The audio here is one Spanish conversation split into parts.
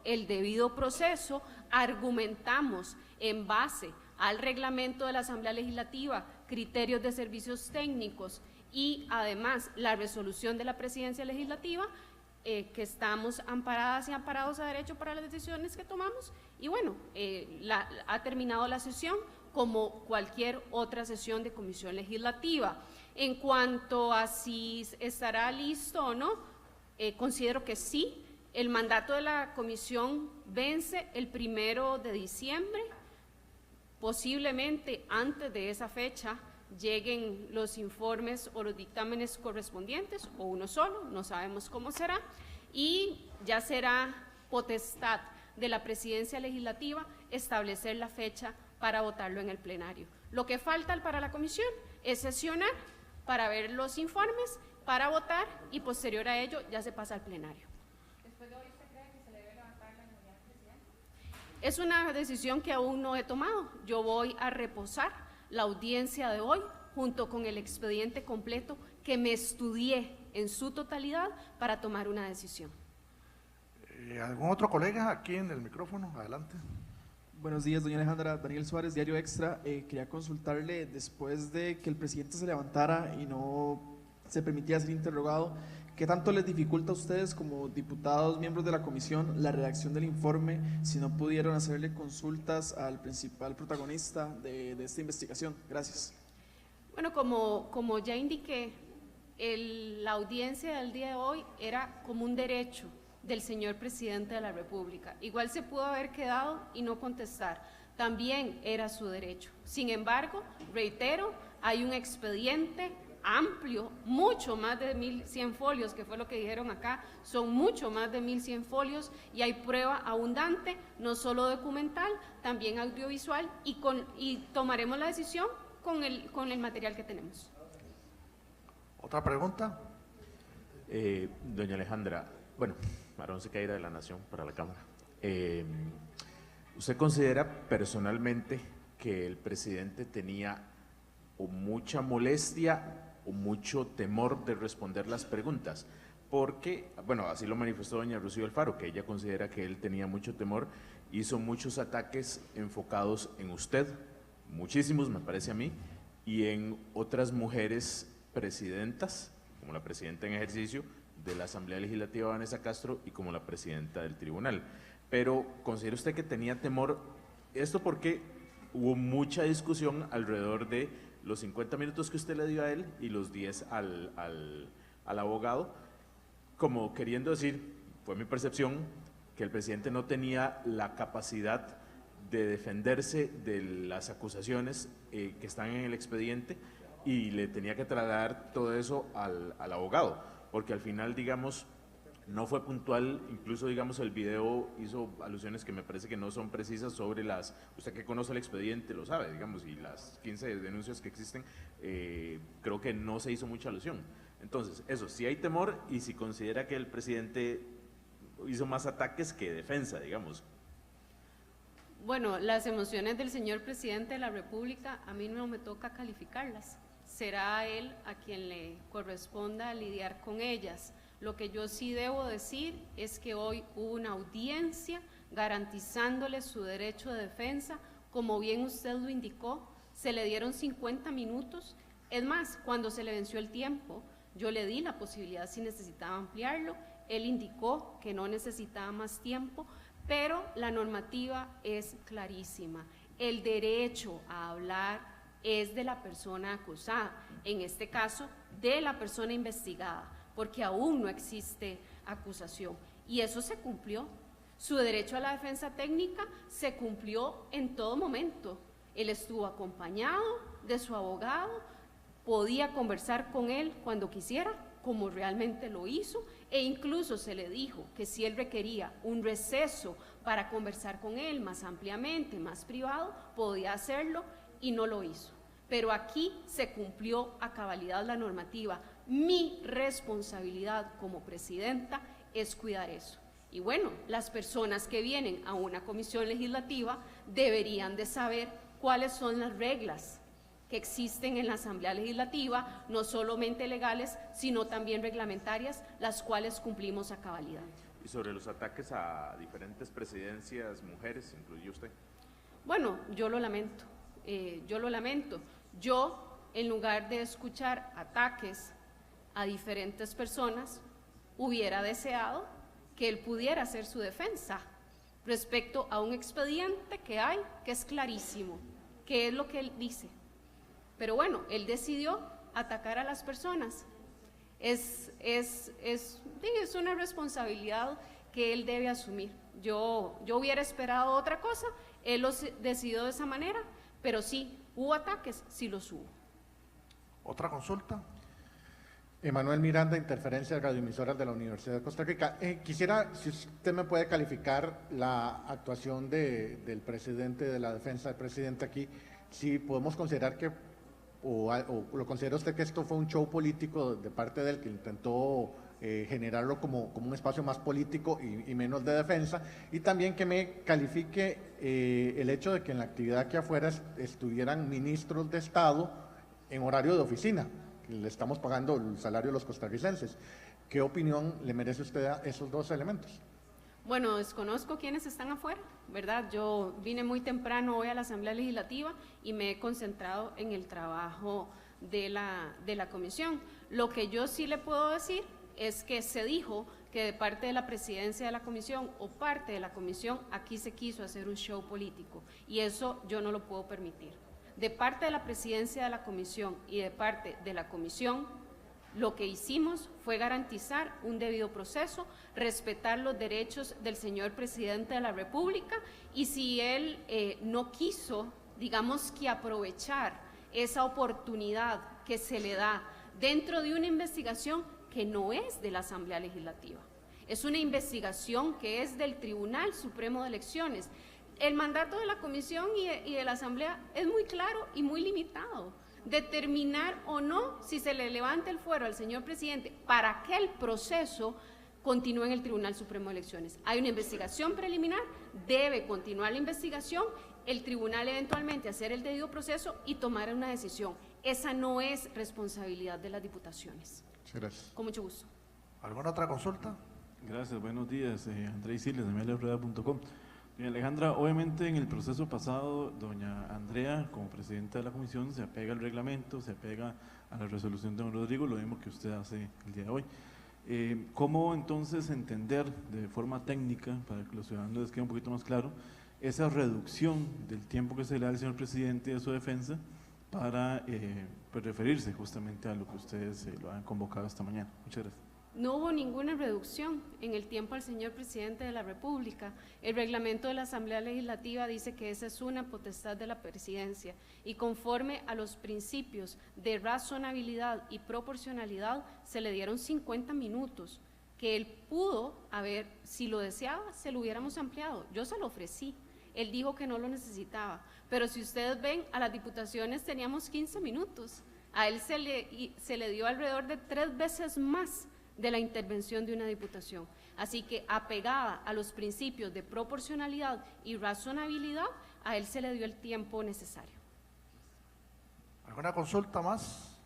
el debido proceso, argumentamos en base al reglamento de la Asamblea Legislativa, criterios de servicios técnicos y además la resolución de la Presidencia Legislativa, que estamos amparadas y amparados a derecho para las decisiones que tomamos, y bueno, ha terminado la sesión como cualquier otra sesión de comisión legislativa. En cuanto a si estará listo o no, considero que sí. El mandato de la comisión vence el 1 de diciembre, posiblemente antes de esa fecha lleguen los informes o los dictámenes correspondientes, o uno solo, no sabemos cómo será, y ya será potestad de la Presidencia Legislativa establecer la fecha para votarlo en el plenario. Lo que falta para la comisión es sesionar para ver los informes, para votar, y posterior a ello ya se pasa al plenario. Después de hoy, ¿usted cree que se le debe levantar la inmunidad al presidente? Es una decisión que aún no he tomado. Yo voy a reposar la audiencia de hoy junto con el expediente completo que me estudié en su totalidad para tomar una decisión. ¿Algún otro colega aquí en el micrófono? Adelante. Buenos días, doña Alejandra. Daniel Suárez, Diario Extra. Quería consultarle, después de que el presidente se levantara y no se permitía ser interrogado, ¿qué tanto les dificulta a ustedes como diputados, miembros de la comisión, la redacción del informe si no pudieron hacerle consultas al principal protagonista de esta investigación? Gracias. Bueno, como ya indiqué, la audiencia del día de hoy era como un derecho del señor presidente de la República. Igual se pudo haber quedado y no contestar, también era su derecho. Sin embargo, reitero, hay un expediente amplio, mucho más de 1.100 folios, que fue lo que dijeron acá, son mucho más de 1.100 folios, y hay prueba abundante, no solo documental, también audiovisual, y tomaremos la decisión con el material que tenemos. ¿Otra pregunta? Doña Alejandra, bueno, Aarón Sequeira de La Nación para la Cámara. ¿Usted considera personalmente que el presidente tenía o mucha molestia o mucho temor de responder las preguntas? Porque, bueno, así lo manifestó doña Rocío Alfaro, que ella considera que él tenía mucho temor, hizo muchos ataques enfocados en usted, muchísimos me parece a mí, y en otras mujeres presidentas, como la presidenta en ejercicio de la Asamblea Legislativa, Vanessa Castro, y como la presidenta del tribunal. Pero, ¿considera usted que tenía temor? Esto porque hubo mucha discusión alrededor de los 50 minutos que usted le dio a él y los 10 al abogado, como queriendo decir, fue mi percepción, que el presidente no tenía la capacidad de defenderse de las acusaciones que están en el expediente, y le tenía que trasladar todo eso al abogado, porque al final, digamos, no fue puntual. Incluso, digamos, el video hizo alusiones que me parece que no son precisas sobre usted que conoce el expediente lo sabe, digamos, y las 15 denuncias que existen, creo que no se hizo mucha alusión. Entonces, eso, si hay temor, y si considera que el presidente hizo más ataques que defensa, digamos. Bueno, las emociones del señor presidente de la República, a mí no me toca calificarlas. Será a él a quien le corresponda lidiar con ellas. Lo que yo sí debo decir es que hoy hubo una audiencia garantizándole su derecho de defensa, como bien usted lo indicó, se le dieron 50 minutos, es más, cuando se le venció el tiempo, yo le di la posibilidad si necesitaba ampliarlo, él indicó que no necesitaba más tiempo, pero la normativa es clarísima, el derecho a hablar es de la persona acusada, en este caso de la persona investigada, porque aún no existe acusación, y eso se cumplió. Su derecho a la defensa técnica se cumplió en todo momento. Él estuvo acompañado de su abogado, podía conversar con él cuando quisiera, como realmente lo hizo, e incluso se le dijo que si él requería un receso para conversar con él más ampliamente, más privado, podía hacerlo, y no lo hizo. Pero aquí se cumplió a cabalidad la normativa. Mi responsabilidad como presidenta es cuidar eso. Y bueno, las personas que vienen a una comisión legislativa deberían de saber cuáles son las reglas que existen en la Asamblea Legislativa, no solamente legales, sino también reglamentarias, las cuales cumplimos a cabalidad. Y sobre los ataques a diferentes presidencias, mujeres, incluye usted. Bueno, yo lo lamento, Yo, en lugar de escuchar ataques a diferentes personas, hubiera deseado que él pudiera hacer su defensa respecto a un expediente que hay, que es clarísimo, que es lo que él dice. Pero bueno, él decidió atacar a las personas. Es una responsabilidad que él debe asumir. Yo hubiera esperado otra cosa, él lo decidió de esa manera, pero sí, hubo ataques, sí los hubo. ¿Otra consulta? Emanuel Miranda, Interferencias Radioemisoras de la Universidad de Costa Rica. Quisiera, si usted me puede calificar la actuación del presidente, de la defensa del presidente aquí, si podemos considerar que, o lo considera usted que esto fue un show político de parte del que intentó generarlo como un espacio más político y menos de defensa, y también que me califique el hecho de que en la actividad aquí afuera estuvieran ministros de Estado en horario de oficina, que le estamos pagando el salario de los costarricenses. ¿Qué opinión le merece usted a esos dos elementos? Bueno, desconozco quiénes están afuera, ¿verdad? Yo vine muy temprano hoy a la Asamblea Legislativa y me he concentrado en el trabajo de la comisión. Lo que yo sí le puedo decir es que se dijo que de parte de la presidencia de la comisión o parte de la comisión aquí se quiso hacer un show político y eso yo no lo puedo permitir. De parte de la presidencia de la comisión y de parte de la comisión, lo que hicimos fue garantizar un debido proceso, respetar los derechos del señor presidente de la República y si él no quiso, digamos que aprovechar esa oportunidad que se le da dentro de una investigación que no es de la Asamblea Legislativa, es una investigación que es del Tribunal Supremo de Elecciones. El mandato de la Comisión y de la Asamblea es muy claro y muy limitado. Determinar o no si se le levanta el fuero al señor presidente para que el proceso continúe en el Tribunal Supremo de Elecciones. Hay una investigación preliminar, debe continuar la investigación, el tribunal eventualmente hacer el debido proceso y tomar una decisión. Esa no es responsabilidad de las diputaciones. Gracias. Con mucho gusto. ¿Alguna otra consulta? Gracias, buenos días. André Siles, de mediarueda.com. Doña Alejandra, obviamente en el proceso pasado, doña Andrea, como presidenta de la comisión, se apega al reglamento, se apega a la resolución de don Rodrigo, lo mismo que usted hace el día de hoy. ¿Cómo entonces entender de forma técnica, para que los ciudadanos les quede un poquito más claro, esa reducción del tiempo que se le da al señor presidente y a su defensa para pues referirse justamente a lo que ustedes lo han convocado esta mañana? Muchas gracias. No hubo ninguna reducción en el tiempo al señor presidente de la República. El reglamento de la Asamblea Legislativa dice que esa es una potestad de la presidencia y conforme a los principios de razonabilidad y proporcionalidad se le dieron 50 minutos que él pudo haber, si lo deseaba, se lo hubiéramos ampliado. Yo se lo ofrecí. Él dijo que no lo necesitaba, pero si ustedes ven, a las diputaciones teníamos 15 minutos. A él se le dio alrededor de 3 veces más de la intervención de una diputación. Así que apegada a los principios de proporcionalidad y razonabilidad, a él se le dio el tiempo necesario. ¿Alguna consulta más?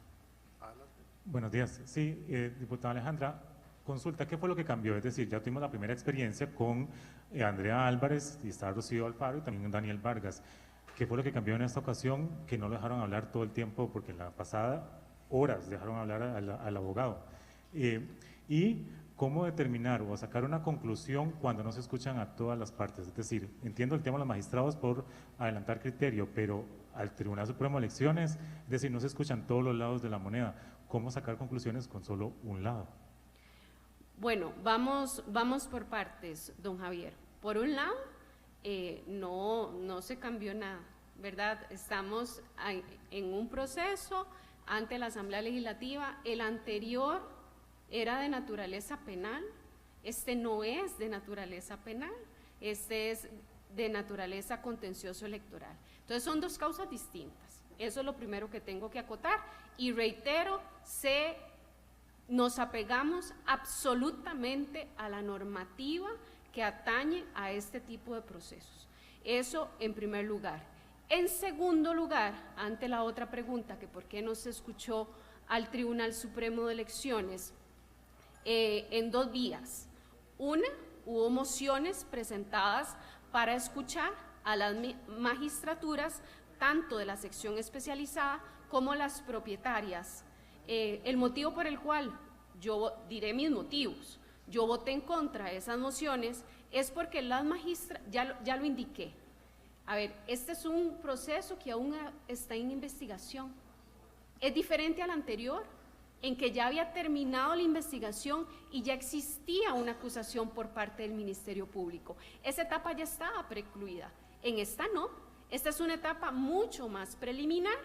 Buenos días. Sí, diputada Alejandra, consulta, ¿qué fue lo que cambió? Es decir, ya tuvimos la primera experiencia con Andrea Álvarez y está Rocío Alfaro y también Daniel Vargas. ¿Qué fue lo que cambió en esta ocasión? Que no lo dejaron hablar todo el tiempo, porque en la pasada horas dejaron hablar al abogado. Y cómo determinar o sacar una conclusión cuando no se escuchan a todas las partes. Es decir, entiendo el tema de los magistrados por adelantar criterio, pero al Tribunal Supremo de Elecciones, es decir, no se escuchan todos los lados de la moneda. ¿Cómo sacar conclusiones con solo un lado? Bueno, vamos por partes, don Javier. Por un lado, no se cambió nada, ¿verdad? Estamos en un proceso ante la Asamblea Legislativa. El anterior era de naturaleza penal, este no es de naturaleza penal, este es de naturaleza contencioso electoral. Entonces son dos causas distintas, eso es lo primero que tengo que acotar y reitero, nos apegamos absolutamente a la normativa que atañe a este tipo de procesos. Eso en primer lugar. En segundo lugar, ante la otra pregunta, que por qué no se escuchó al Tribunal Supremo de Elecciones, en 2 vías. Una, hubo mociones presentadas para escuchar a las magistraturas, tanto de la sección especializada como las propietarias. El motivo por el cual yo diré mis motivos, yo voté en contra de esas mociones, es porque las ya lo indiqué. A ver, este es un proceso que aún está en investigación. Es diferente al anterior, en que ya había terminado la investigación y ya existía una acusación por parte del Ministerio Público. Esa etapa ya estaba precluida. En esta no. Esta es una etapa mucho más preliminar,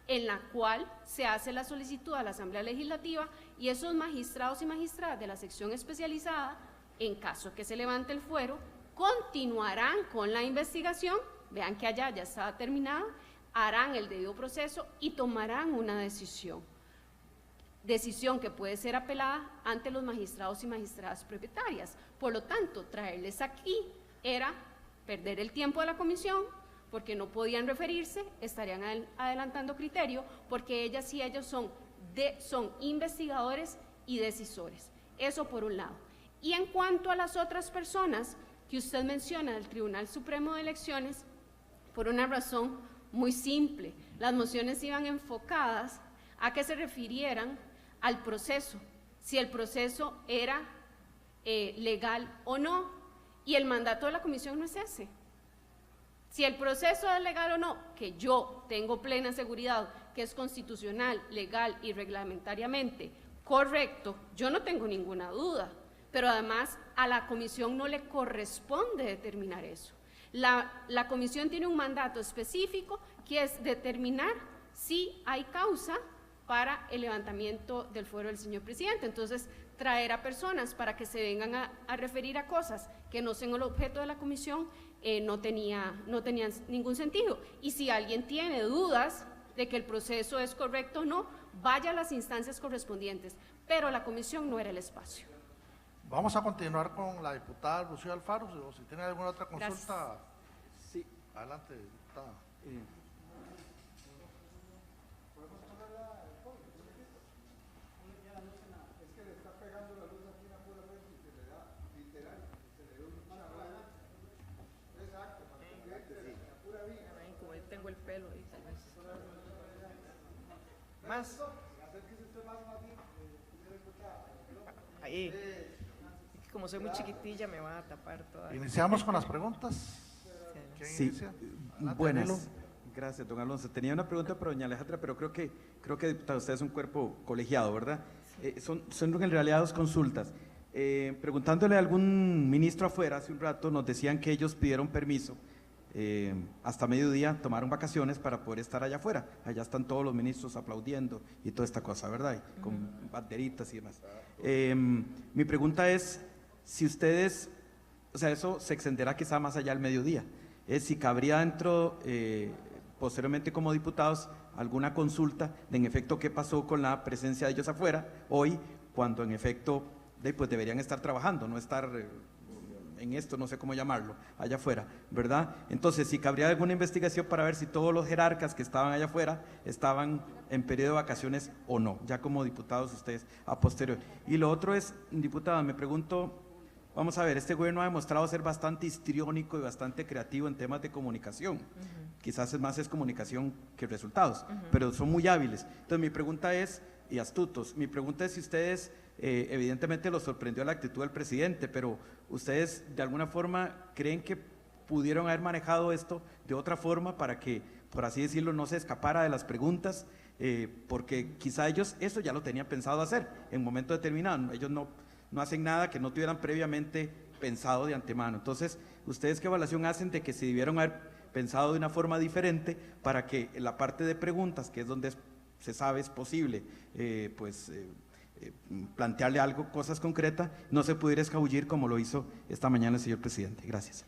en la cual se hace la solicitud a la Asamblea Legislativa y esos magistrados y magistradas de la sección especializada, en caso que se levante el fuero, continuarán con la investigación, vean que allá ya estaba terminada, harán el debido proceso y tomarán una decisión que puede ser apelada ante los magistrados y magistradas propietarias. Por lo tanto, traerles aquí era perder el tiempo de la comisión, porque no podían referirse, estarían adelantando criterio, porque ellas y ellos son investigadores y decisores. Eso por un lado. Y en cuanto a las otras personas que usted menciona del Tribunal Supremo de Elecciones, por una razón muy simple, las mociones iban enfocadas a que se refirieran al proceso, si el proceso era legal o no, y el mandato de la comisión no es ese. Si el proceso es legal o no, que yo tengo plena seguridad que es constitucional, legal y reglamentariamente correcto, yo no tengo ninguna duda, pero además a la comisión no le corresponde determinar eso. La comisión tiene un mandato específico que es determinar si hay causa para el levantamiento del fuero del señor presidente. Entonces, traer a personas para que se vengan a referir a cosas que no son el objeto de la comisión no tenía ningún sentido. Y si alguien tiene dudas de que el proceso es correcto o no, vaya a las instancias correspondientes, pero la comisión no era el espacio. Vamos a continuar con la diputada Rocío Alfaro, o si tiene alguna otra consulta. Gracias. Sí. Adelante, diputada. Como yo tengo el pelo ahí, tal vez. Más. Ahí. Como soy muy chiquitilla, me va a tapar toda. Iniciamos con las preguntas. ¿Quién Sí, inicia? Adelante, buenas. Danilo. Gracias, don Alonso. Tenía una pregunta para doña Alejandra, pero creo que diputado, usted es un cuerpo colegiado, ¿verdad? Son en realidad dos consultas. Preguntándole a algún ministro afuera hace un rato, nos decían que ellos pidieron permiso hasta mediodía, tomaron vacaciones para poder estar allá afuera. Allá están todos los ministros aplaudiendo y toda esta cosa, ¿verdad? Y con banderitas y demás. Mi pregunta es si ustedes, o sea, eso se extenderá quizá más allá del mediodía, es si cabría dentro, posteriormente como diputados, alguna consulta de en efecto qué pasó con la presencia de ellos afuera hoy, cuando en efecto pues deberían estar trabajando, no estar en esto, no sé cómo llamarlo, allá afuera, ¿verdad? Entonces, si cabría alguna investigación para ver si todos los jerarcas que estaban allá afuera estaban en periodo de vacaciones o no, ya como diputados ustedes a posteriori. Y lo otro es, diputada, me pregunto, vamos a ver, este gobierno ha demostrado ser bastante histriónico y bastante creativo en temas de comunicación. Quizás es comunicación que resultados, pero son muy hábiles. Entonces mi pregunta es, y astutos, mi pregunta es si ustedes, evidentemente los sorprendió la actitud del presidente, pero ustedes de alguna forma creen que pudieron haber manejado esto de otra forma para que, por así decirlo, no se escapara de las preguntas, porque quizá ellos eso ya lo tenían pensado hacer en un momento determinado. Ellos no hacen nada que no tuvieran previamente pensado de antemano. Entonces, ¿ustedes qué evaluación hacen de que se debieron haber pensado de una forma diferente para que en la parte de preguntas, que es donde se sabe es posible, plantearle algo, cosas concretas, no se pudiera escabullir como lo hizo esta mañana el señor presidente? Gracias.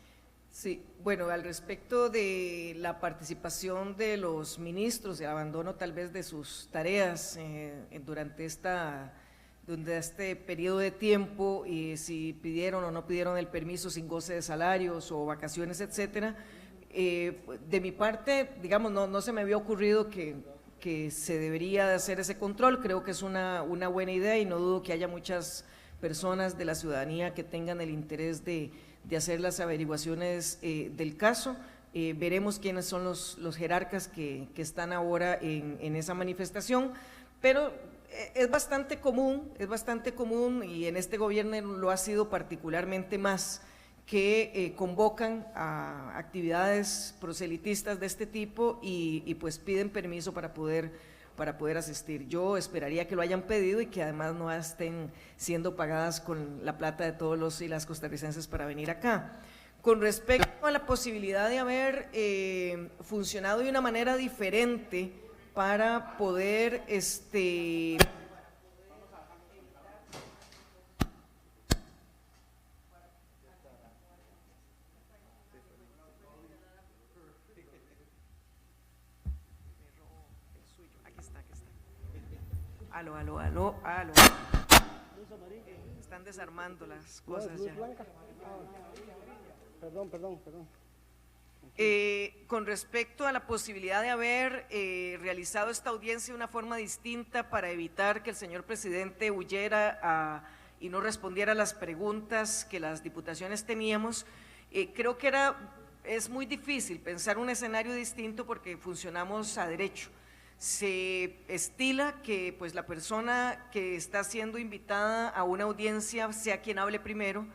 Sí, bueno, al respecto de la participación de los ministros, el abandono tal vez de sus tareas durante este periodo de tiempo, y si pidieron o no pidieron el permiso sin goce de salarios o vacaciones, etcétera, de mi parte, digamos, no se me había ocurrido que se debería de hacer ese control. Creo que es una buena idea y no dudo que haya muchas personas de la ciudadanía que tengan el interés de hacer las averiguaciones del caso. Veremos quiénes son los jerarcas que están ahora en esa manifestación, pero es bastante común y en este gobierno lo ha sido particularmente más, que convocan a actividades proselitistas de este tipo y pues piden permiso para poder asistir. Yo esperaría que lo hayan pedido y que además no estén siendo pagadas con la plata de todos los y las costarricenses para venir acá. Con respecto a la posibilidad de haber funcionado de una manera diferente para poder Aló. Están desarmando las cosas ya. Perdón. Con respecto a la posibilidad de haber realizado esta audiencia de una forma distinta para evitar que el señor presidente huyera y no respondiera a las preguntas que las diputaciones teníamos, creo que es muy difícil pensar un escenario distinto porque funcionamos a derecho. Se estila que pues la persona que está siendo invitada a una audiencia sea quien hable primero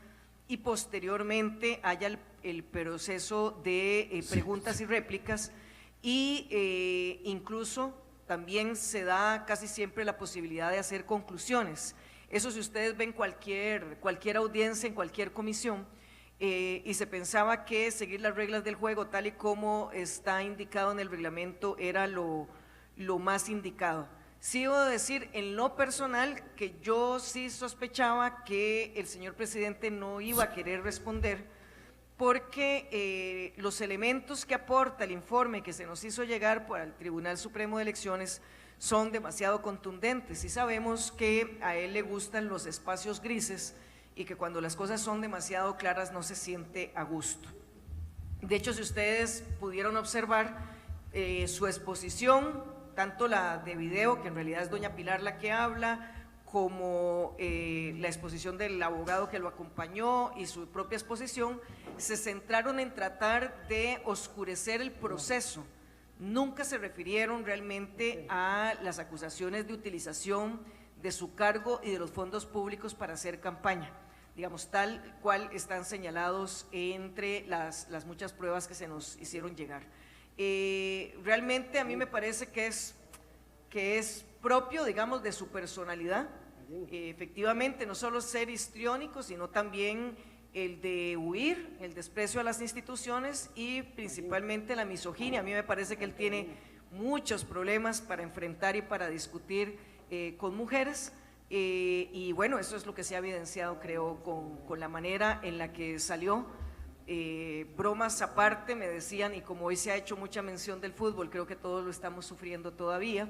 y posteriormente haya el proceso de preguntas y réplicas y incluso también se da casi siempre la posibilidad de hacer conclusiones. Eso si ustedes ven cualquier audiencia en cualquier comisión y se pensaba que seguir las reglas del juego tal y como está indicado en el reglamento era lo más indicado. Sí debo decir en lo personal que yo sí sospechaba que el señor presidente no iba a querer responder porque los elementos que aporta el informe que se nos hizo llegar por el Tribunal Supremo de Elecciones son demasiado contundentes y sabemos que a él le gustan los espacios grises y que cuando las cosas son demasiado claras no se siente a gusto. De hecho, si ustedes pudieron observar su exposición, tanto la de video, que en realidad es doña Pilar la que habla, como la exposición del abogado que lo acompañó y su propia exposición, se centraron en tratar de oscurecer el proceso. Nunca se refirieron realmente a las acusaciones de utilización de su cargo y de los fondos públicos para hacer campaña, digamos, tal cual están señalados entre las muchas pruebas que se nos hicieron llegar. Realmente a mí me parece que es propio, digamos, de su personalidad, efectivamente, no solo ser histriónico, sino también el de huir, el desprecio a las instituciones y principalmente la misoginia. A mí me parece que él tiene muchos problemas para enfrentar y para discutir con mujeres y bueno, eso es lo que se ha evidenciado, creo, con la manera en la que salió. Bromas aparte, me decían, y como hoy se ha hecho mucha mención del fútbol, creo que todos lo estamos sufriendo todavía,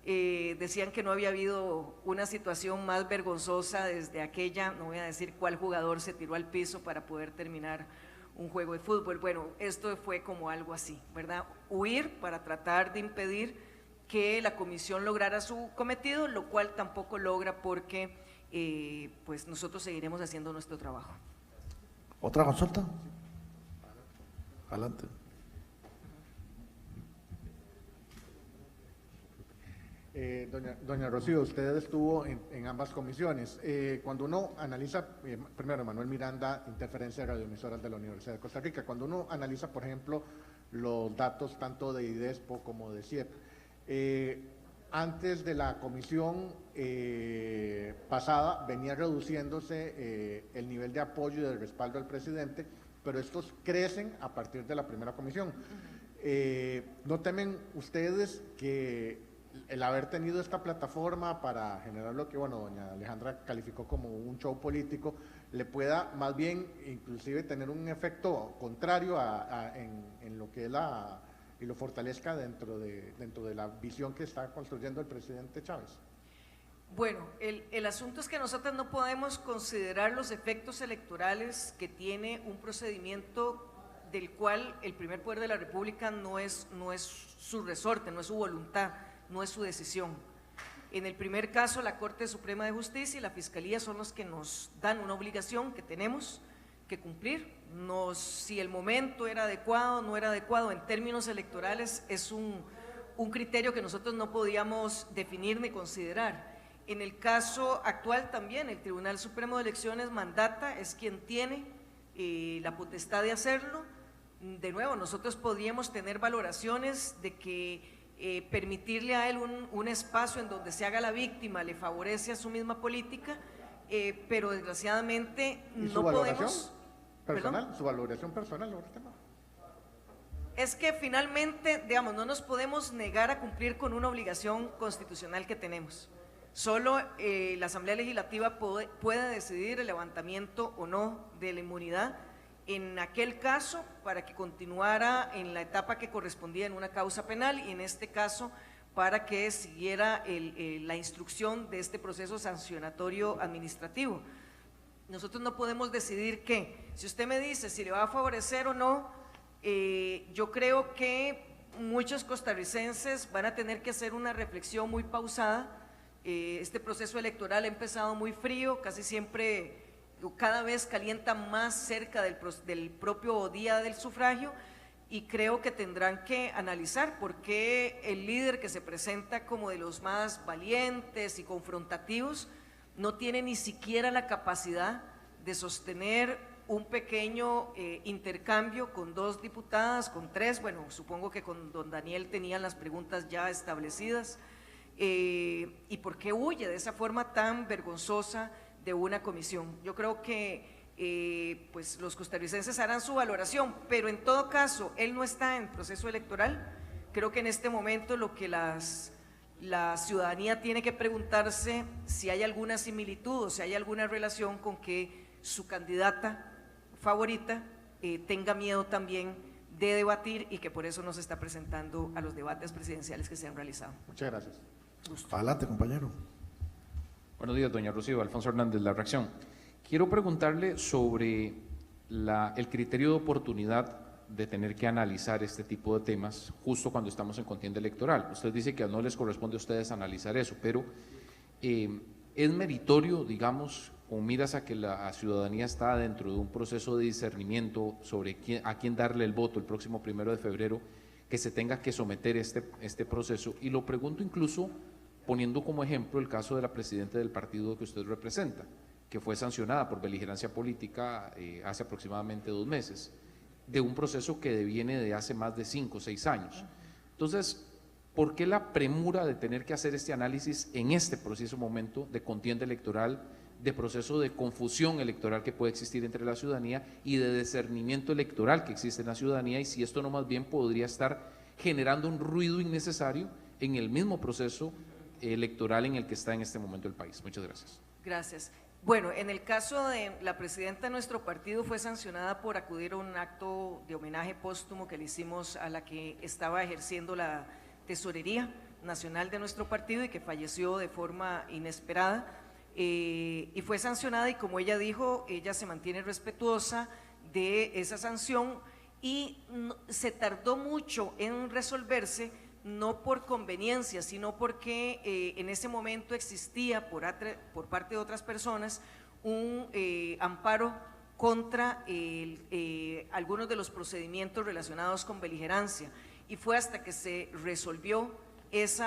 decían que no había habido una situación más vergonzosa desde aquella, no voy a decir cuál jugador se tiró al piso para poder terminar un juego de fútbol. Bueno, esto fue como algo así, ¿verdad? Huir para tratar de impedir que la comisión lograra su cometido, lo cual tampoco logra porque pues nosotros seguiremos haciendo nuestro trabajo. ¿Otra consulta? Adelante. Doña Rocío, usted estuvo en ambas comisiones. Cuando uno analiza, primero Manuel Miranda, interferencia de radioemisoras de la Universidad de Costa Rica, cuando uno analiza, por ejemplo, los datos tanto de IDESPO como de CIEP, antes de la comisión pasada venía reduciéndose el nivel de apoyo y de respaldo al presidente, pero estos crecen a partir de la primera comisión. ¿No temen ustedes que el haber tenido esta plataforma para generar lo que, bueno, doña Alejandra calificó como un show político, le pueda más bien inclusive tener un efecto contrario en lo que es y lo fortalezca dentro de la visión que está construyendo el presidente Chávez? Bueno, el asunto es que nosotros no podemos considerar los efectos electorales que tiene un procedimiento del cual el primer poder de la República no es su resorte, no es su voluntad, no es su decisión. En el primer caso, la Corte Suprema de Justicia y la Fiscalía son los que nos dan una obligación que tenemos que cumplir. Si el momento era adecuado o no era adecuado en términos electorales es un criterio que nosotros no podíamos definir ni considerar. En el caso actual también, el Tribunal Supremo de Elecciones mandata, es quien tiene la potestad de hacerlo. De nuevo, nosotros podríamos tener valoraciones de que permitirle a él un espacio en donde se haga la víctima le favorece a su misma política, pero desgraciadamente no podemos… ¿Personal? ¿Su valoración personal sobre el tema? Es que finalmente, digamos, no nos podemos negar a cumplir con una obligación constitucional que tenemos. Solo la Asamblea Legislativa puede decidir el levantamiento o no de la inmunidad en aquel caso para que continuara en la etapa que correspondía en una causa penal y en este caso para que siguiera la instrucción de este proceso sancionatorio administrativo. Nosotros no podemos decidir qué. Si usted me dice si le va a favorecer o no, yo creo que muchos costarricenses van a tener que hacer una reflexión muy pausada. Este proceso electoral ha empezado muy frío, casi siempre, cada vez calienta más cerca del propio día del sufragio, y creo que tendrán que analizar por qué el líder que se presenta como de los más valientes y confrontativos no tiene ni siquiera la capacidad de sostener un pequeño intercambio con 2 diputadas, con 3, bueno, supongo que con don Daniel tenían las preguntas ya establecidas, y por qué huye de esa forma tan vergonzosa de una comisión. Yo creo que pues los costarricenses harán su valoración, pero en todo caso, él no está en proceso electoral. Creo que en este momento lo que la ciudadanía tiene que preguntarse si hay alguna similitud o si hay alguna relación con que su candidata favorita tenga miedo también de debatir y que por eso no se está presentando a los debates presidenciales que se han realizado. Muchas gracias. Adelante, compañero. Buenos días, doña Rocío. Alfonso Hernández, La Reacción. Quiero preguntarle sobre el criterio de oportunidad de tener que analizar este tipo de temas justo cuando estamos en contienda electoral. Usted dice que no les corresponde a ustedes analizar eso, pero es meritorio, digamos, con miras a que la ciudadanía está dentro de un proceso de discernimiento sobre a quién darle el voto el próximo 1 de febrero, que se tenga que someter este proceso. Y lo pregunto incluso poniendo como ejemplo el caso de la presidenta del partido que usted representa, que fue sancionada por beligerancia política hace aproximadamente 2 meses, de un proceso que deviene de hace más de 5 o 6 años. Entonces, ¿por qué la premura de tener que hacer este análisis en este preciso momento de contienda electoral, de proceso de confusión electoral que puede existir entre la ciudadanía y de discernimiento electoral que existe en la ciudadanía, y si esto no más bien podría estar generando un ruido innecesario en el mismo proceso electoral en el que está en este momento el país? Muchas gracias. Gracias. Bueno, en el caso de la presidenta de nuestro partido fue sancionada por acudir a un acto de homenaje póstumo que le hicimos a la que estaba ejerciendo la tesorería nacional de nuestro partido y que falleció de forma inesperada, y fue sancionada, y como ella dijo, ella se mantiene respetuosa de esa sanción y se tardó mucho en resolverse, no por conveniencia, sino porque en ese momento existía por parte de otras personas un amparo contra algunos de los procedimientos relacionados con beligerancia, y fue hasta que se resolvió ese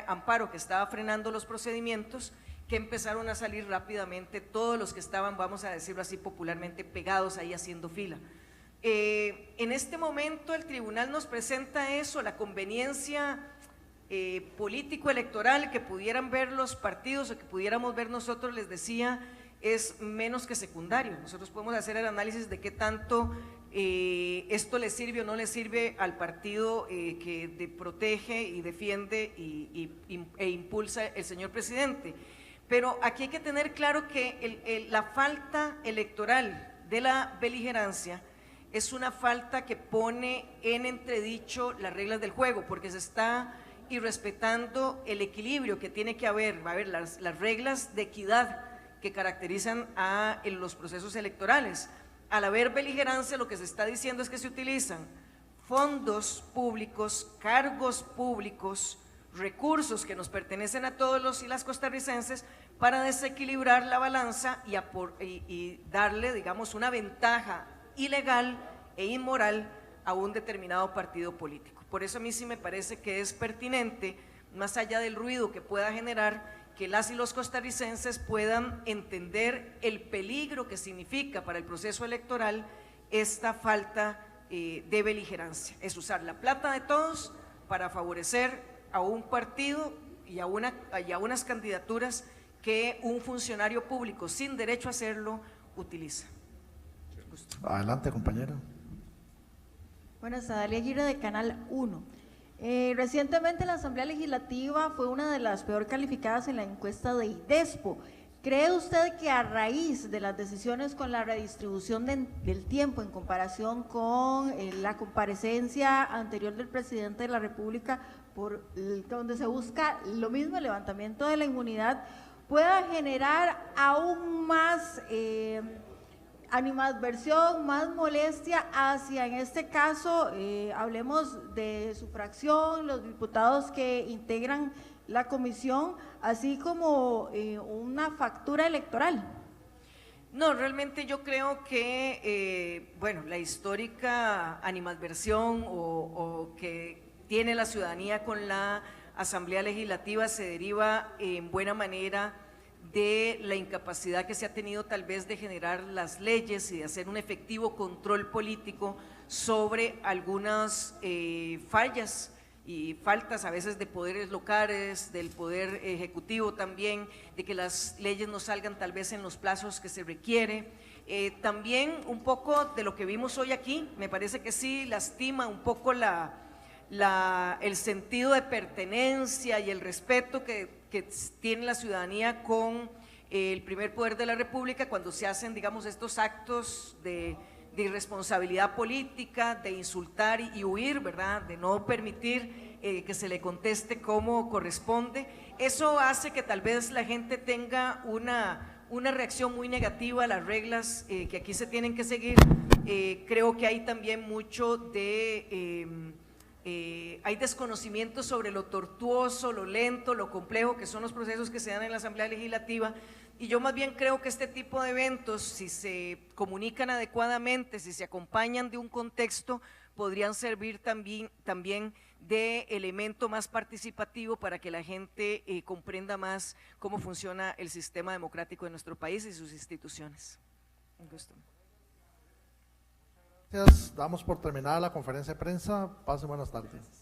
amparo que estaba frenando los procedimientos que empezaron a salir rápidamente todos los que estaban, vamos a decirlo así popularmente, pegados ahí haciendo fila. En este momento el tribunal nos presenta eso, la conveniencia político-electoral que pudieran ver los partidos o que pudiéramos ver nosotros, les decía, es menos que secundario. Nosotros podemos hacer el análisis de qué tanto esto le sirve o no le sirve al partido que protege y defiende e impulsa el señor presidente. Pero aquí hay que tener claro que la falta electoral de la beligerancia es una falta que pone en entredicho las reglas del juego, porque se está irrespetando el equilibrio que tiene que haber, las reglas de equidad que caracterizan a los procesos electorales. Al haber beligerancia, lo que se está diciendo es que se utilizan fondos públicos, cargos públicos, recursos que nos pertenecen a todos los y las costarricenses para desequilibrar la balanza y darle, digamos, una ventaja ilegal e inmoral a un determinado partido político. Por eso a mí sí me parece que es pertinente, más allá del ruido que pueda generar, que las y los costarricenses puedan entender el peligro que significa para el proceso electoral esta falta de beligerancia. Es usar la plata de todos para favorecer a un partido y a unas candidaturas que un funcionario público sin derecho a hacerlo utiliza. Adelante, compañera. Buenas, Adalia Aguirre de Canal 1. Recientemente la Asamblea Legislativa fue una de las peor calificadas en la encuesta de IDESPO. ¿Cree usted que a raíz de las decisiones con la redistribución del tiempo en comparación con la comparecencia anterior del presidente de la República, donde se busca lo mismo, el levantamiento de la inmunidad, pueda generar aún más animadversión, más molestia hacia, en este caso, hablemos de su fracción, los diputados que integran la comisión, así como una factura electoral? No, realmente yo creo que, bueno, la histórica animadversión o que tiene la ciudadanía con la Asamblea Legislativa se deriva en buena manera de la incapacidad que se ha tenido tal vez de generar las leyes y de hacer un efectivo control político sobre algunas fallas y faltas a veces de poderes locales, del poder ejecutivo también, de que las leyes no salgan tal vez en los plazos que se requiere. También un poco de lo que vimos hoy aquí, me parece que sí lastima un poco el sentido de pertenencia y el respeto que tiene la ciudadanía con el primer poder de la República cuando se hacen, digamos, estos actos de irresponsabilidad política, de insultar y huir, ¿verdad?, de no permitir que se le conteste como corresponde. Eso hace que tal vez la gente tenga una reacción muy negativa a las reglas que aquí se tienen que seguir. Creo que hay también mucho hay desconocimiento sobre lo tortuoso, lo lento, lo complejo que son los procesos que se dan en la Asamblea Legislativa, y yo más bien creo que este tipo de eventos, si se comunican adecuadamente, si se acompañan de un contexto, podrían servir también de elemento más participativo para que la gente comprenda más cómo funciona el sistema democrático de nuestro país y sus instituciones. Un gusto. Gracias. Damos por terminada la conferencia de prensa. Pasen buenas tardes.